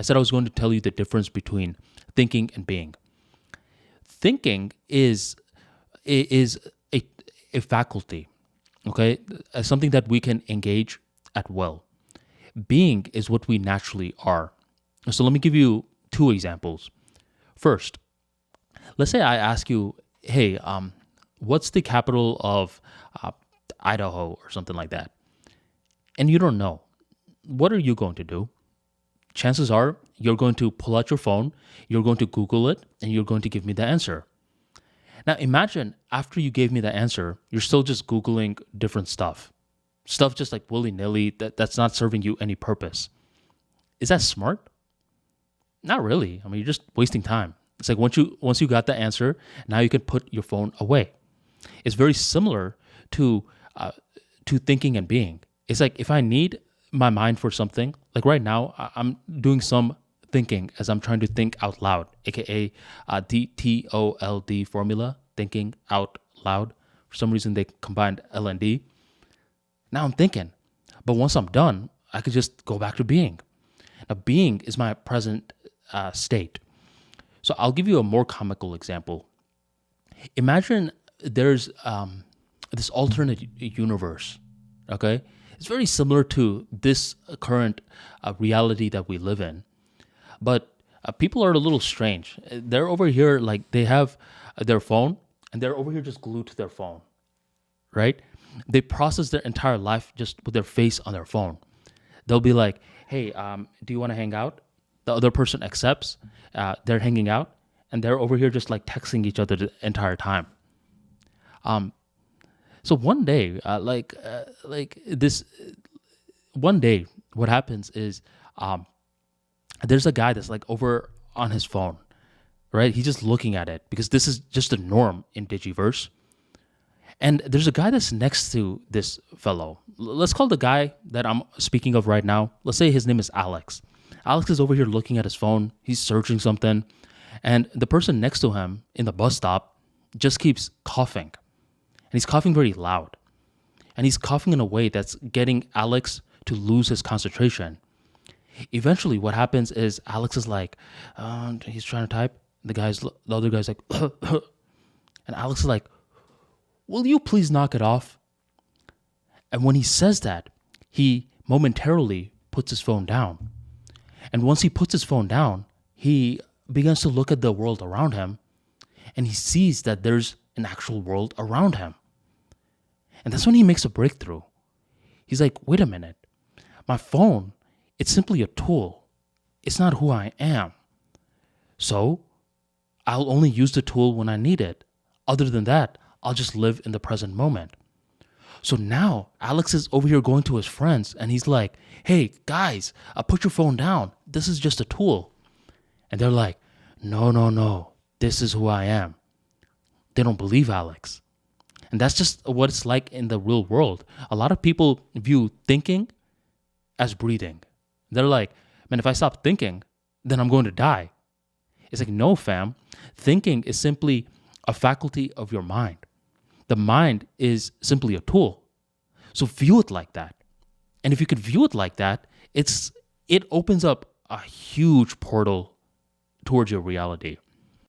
I said I was going to tell you the difference between thinking and being. Thinking is a, a faculty, okay? Something that we can engage at will. Being is what we naturally are. So let me give you two examples. First, let's say I ask you, hey, what's the capital of Idaho or something like that? And you don't know. What are you going to do? Chances are you're going to pull out your phone, you're going to Google it, and you're going to give me the answer. Now imagine after you gave me the answer, you're still just Googling different stuff. Stuff just like willy-nilly that's not serving you any purpose. Is that smart? Not really. I mean, you're just wasting time. It's like once you got the answer, now you can put your phone away. It's very similar to thinking and being. It's like if I need my mind for something, like right now, I'm doing some thinking as I'm trying to think out loud, aka TOLD formula, thinking out loud. For some reason, they combined L and D. Now I'm thinking, but once I'm done, I could just go back to being. Now, being is my present state. So I'll give you a more comical example. Imagine there's this alternate universe, okay? It's very similar to this current reality that we live in. But people are a little strange. They're over here, like they have their phone, and they're over here just glued to their phone, right? They process their entire life just with their face on their phone. They'll be like, hey, do you want to hang out? The other person accepts. They're hanging out, and they're over here just like texting each other the entire time. So one day, one day, what happens is there's a guy that's like over on his phone, right? He's just looking at it because this is just the norm in Digiverse. And there's a guy that's next to this fellow. Let's call the guy that I'm speaking of right now, let's say his name is Alex. Alex is over here looking at his phone. He's searching something. And the person next to him in the bus stop just keeps coughing. And he's coughing very loud. And he's coughing in a way that's getting Alex to lose his concentration. Eventually, what happens is Alex is like, he's trying to type. The other guy's like, and Alex is like, will you please knock it off? And when he says that, he momentarily puts his phone down. And once he puts his phone down, he begins to look at the world around him, and he sees that there's an actual world around him. And that's when he makes a breakthrough. He's like, wait a minute, my phone, it's simply a tool. It's not who I am. So I'll only use the tool when I need it. Other than that, I'll just live in the present moment. So now Alex is over here going to his friends and he's like, hey guys, put your phone down. This is just a tool. And they're like, no, this is who I am. They don't believe Alex. And that's just what it's like in the real world. A lot of people view thinking as breathing. They're like, man, if I stop thinking, then I'm going to die. It's like, no, fam. Thinking is simply a faculty of your mind. The mind is simply a tool. So view it like that. And if you could view it like that, it opens up a huge portal towards your reality.